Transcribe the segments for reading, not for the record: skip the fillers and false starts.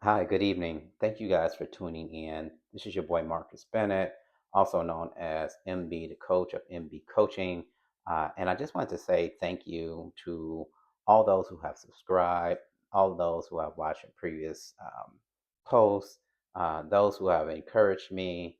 Hi, good evening. Thank you guys for tuning in. This is your boy Marcus Bennett, also known as MB, the coach of MB Coaching. And I just wanted to say thank you to all those who have subscribed, all those who have watched previous posts, those who have encouraged me,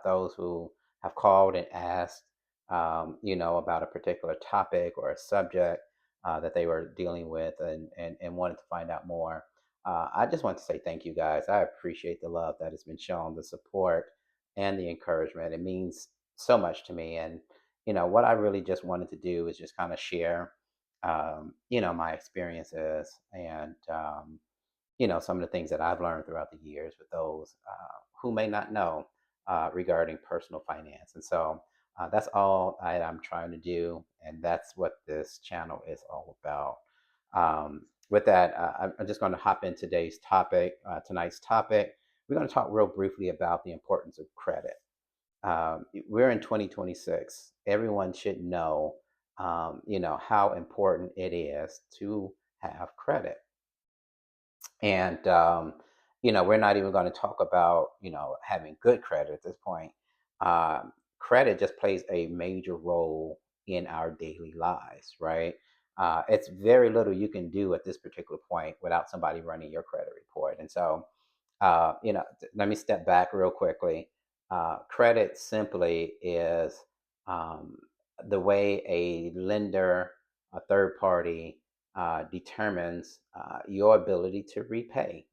those who have called and asked, about a particular topic or a subject that they were dealing with and wanted to find out more. I just want to say thank you guys. I appreciate the love that has been shown, the support and the encouragement. It means so much to me. And, what I really just wanted to do is just kind of share, my experiences and, some of the things that I've learned throughout the years with those who may not know regarding personal finance. And so that's all I'm trying to do. And that's what this channel is all about. With that, I'm just going to hop in tonight's topic. We're going to talk real briefly about the importance of credit. We're in 2026. Everyone should know, how important it is to have credit. And, we're not even going to talk about, having good credit at this point. Credit just plays a major role in our daily lives, right? It's very little you can do at this particular point without somebody running your credit report. And so, let me step back real quickly. Credit simply is um, the way a lender, a third party, determines your ability to repay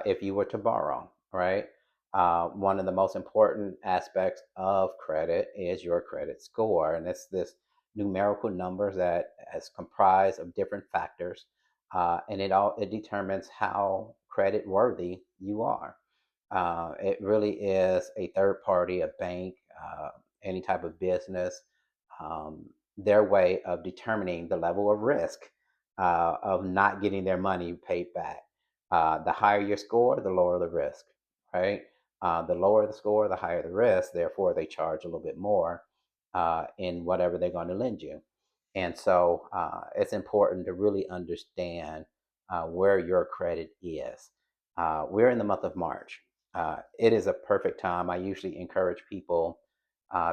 if you were to borrow, right? One of the most important aspects of credit is your credit score, and it's this numerical numbers that is comprised of different factors, and it determines how credit worthy you are. It really is a third party, a bank, any type of business, um, their way of determining the level of risk of not getting their money paid back. The higher your score, the lower the risk, right? The lower the score, the higher the risk. Therefore, they charge a little bit more in whatever they're going to lend you. And so it's important to really understand where your credit is. We're in the month of March. It is a perfect time. I usually encourage people.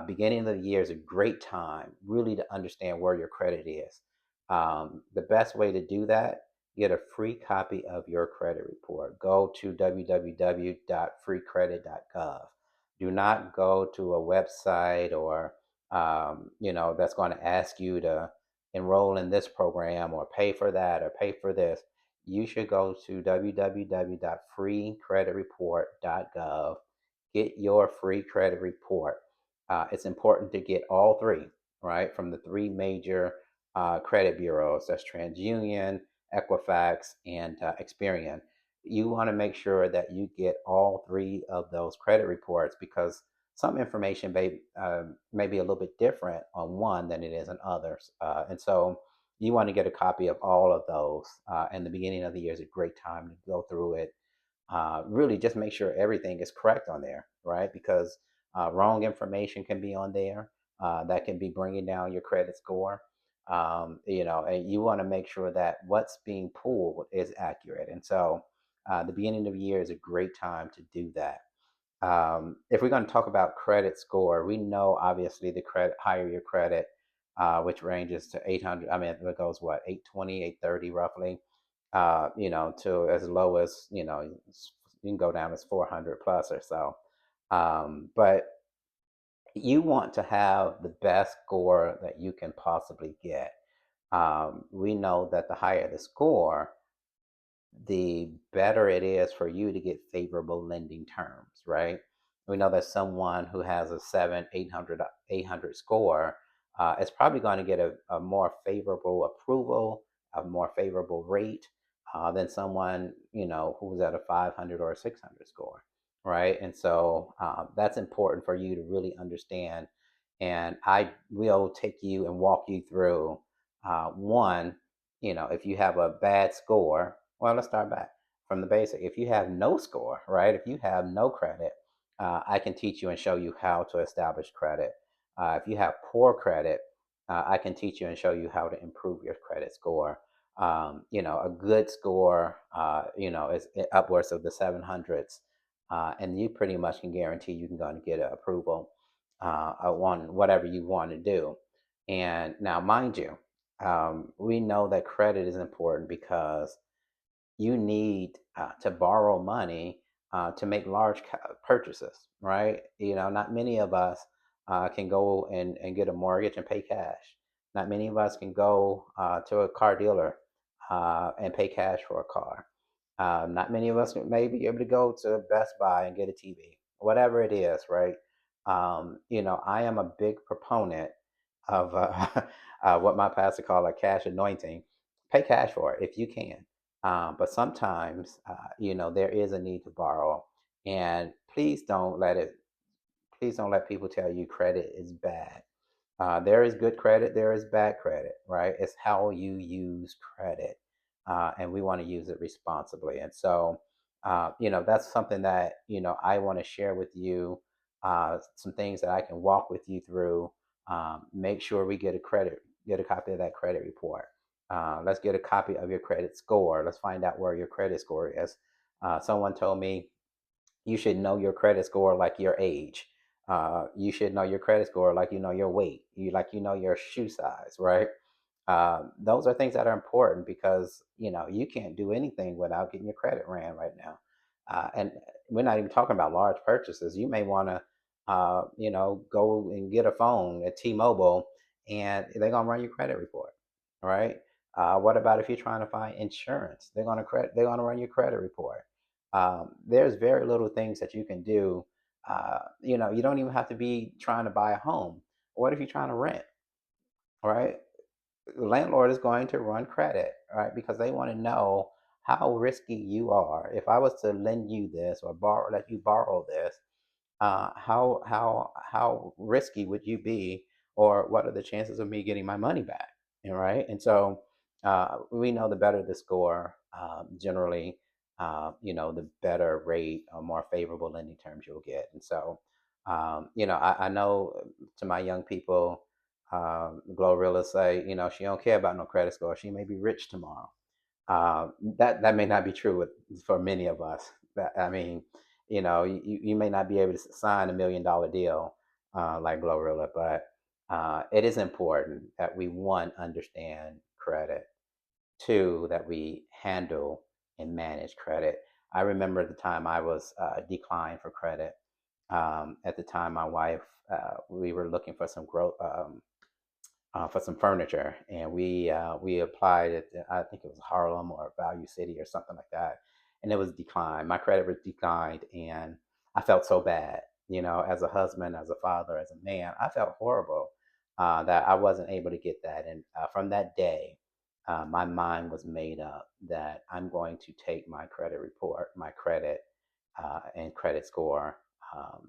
Beginning of the year is a great time, really, to understand where your credit is. The best way to do that, get a free copy of your credit report. Go to www.freecredit.gov. Do not go to a website or that's going to ask you to enroll in this program or pay for that or pay for this. You should go to www.freecreditreport.gov. Get your free credit report. It's important to get all three, right, from the three major credit bureaus. That's TransUnion, Equifax, and Experian. You want to make sure that you get all three of those credit reports because some information may be a little bit different on one than it is on others. And so you want to get a copy of all of those. And the beginning of the year is a great time to go through it. Really, just make sure everything is correct on there, right? Because wrong information can be on there that can be bringing down your credit score. And you want to make sure that what's being pulled is accurate. And so the beginning of the year is a great time to do that. If we're going to talk about credit score, we know obviously the credit higher your credit, which ranges to 800. I mean, it goes what 820, 830 roughly, to as low as you can go down as 400 plus or so. But you want to have the best score that you can possibly get. We know that the higher the score, the better it is for you to get favorable lending terms, right? We know that someone who has a 800 score is probably going to get a more favorable approval, a more favorable rate than someone, who's at a 500 or a 600 score, right? And so that's important for you to really understand. And I will take you and walk you through one, if you have a bad score, well, let's start back from the basic. If you have no score, right? If you have no credit, I can teach you and show you how to establish credit. If you have poor credit, I can teach you and show you how to improve your credit score. A good score, is upwards of the 700s, and you pretty much can guarantee you can go and get an approval on whatever you want to do. And now, mind you, we know that credit is important because you need to borrow money to make large purchases, right? Not many of us can go and get a mortgage and pay cash. Not many of us can go to a car dealer and pay cash for a car. Not many of us may be able to go to Best Buy and get a TV, whatever it is, right? I am a big proponent of what my pastor called a cash anointing. Pay cash for it if you can. But sometimes, there is a need to borrow, and please don't let people tell you credit is bad. There is good credit, there is bad credit, right? It's how you use credit, and we want to use it responsibly. And so, that's something that I want to share with you. Some things that I can walk with you through. Make sure we get a copy of that credit report. Let's get a copy of your credit score. Let's find out where your credit score is. Someone told me you should know your credit score like your age. You should know your credit score like you know your weight. You know your shoe size, right? Those are things that are important because you can't do anything without getting your credit ran right now. And we're not even talking about large purchases. You may want to, go and get a phone at T-Mobile, and they're gonna run your credit report, right? What about if you're trying to find insurance? They're gonna run your credit report. There's very little things that you can do. You don't even have to be trying to buy a home. What if you're trying to rent, right? The landlord is going to run credit, right? Because they want to know how risky you are. If I was to lend you this or let you borrow this, how risky would you be, or what are the chances of me getting my money back? Right? And so we know the better the score, generally, the better rate or more favorable lending terms you'll get. And so, I know to my young people, Glorilla say, she don't care about no credit score. She may be rich tomorrow. That may not be true for many of us. I mean, you may not be able to sign $1 million deal like Glorilla, but it is important that we, one, understand credit, two, that we handle and manage credit. I remember the time I was declined for credit. At the time, my wife, we were looking for some growth. For some furniture, and we applied at I think it was Harlem or Value City or something like that, and it was declined. My credit was declined, and I felt so bad. As a husband, as a father, as a man, I felt horrible that I wasn't able to get that. And from that day, my mind was made up that I'm going to take my credit report, my credit and credit score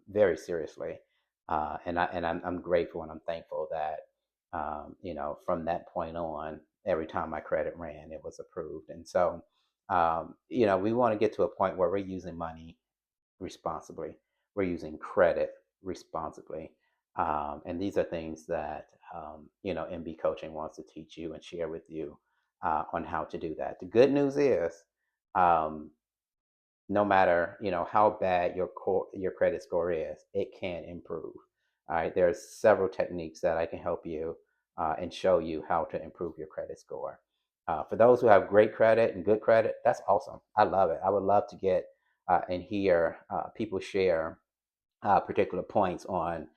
very seriously. I'm grateful and I'm thankful that from that point on, every time my credit ran, it was approved. And so, we want to get to a point where we're using money responsibly. We're using credit responsibly. And these are things that, MB Coaching wants to teach you and share with you on how to do that. The good news is, um, no matter how bad your credit score is, it can improve. All right, there's several techniques that I can help you and show you how to improve your credit score. For those who have great credit and good credit, that's awesome. I love it. I would love to get and hear people share particular points on.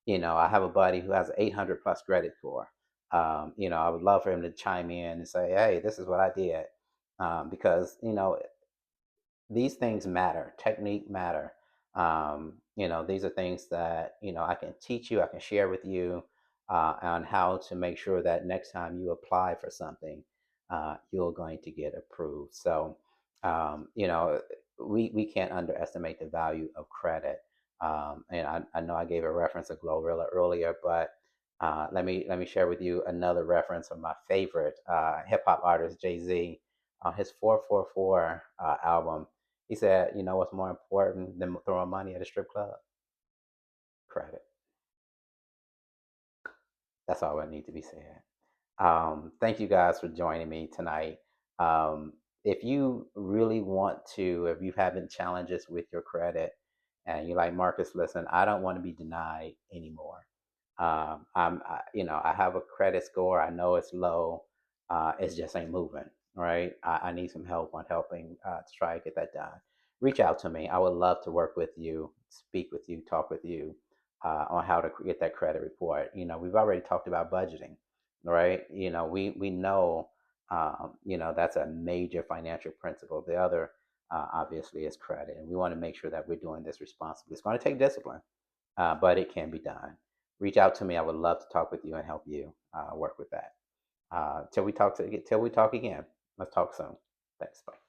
I have a buddy who has an 800 plus credit score. I would love for him to chime in and say, "Hey, this is what I did," because these things matter. Technique matter. These are things that I can teach you. I can share with you on how to make sure that next time you apply for something, you're going to get approved. So, we can't underestimate the value of credit. And I know I gave a reference to Glorilla earlier, but let me share with you another reference of my favorite hip hop artist, Jay Z. His 444 album, he said, what's more important than throwing money at a strip club? Credit. That's all I need to be said. Thank you guys for joining me tonight. Um, if you really want to, if you're having challenges with your credit and you're like, Marcus, listen, I don't want to be denied anymore. I have a credit score. I know it's low. It just ain't moving, right? I need some help on helping to try to get that done. Reach out to me. I would love to work with you, speak with you, talk with you on how to get that credit report. We've already talked about budgeting, right? We know that's a major financial principle. The other, obviously, is credit, and we want to make sure that we're doing this responsibly. It's going to take discipline, but it can be done. Reach out to me. I would love to talk with you and help you work with that. Till we talk again. Let's talk soon. Thanks. Bye.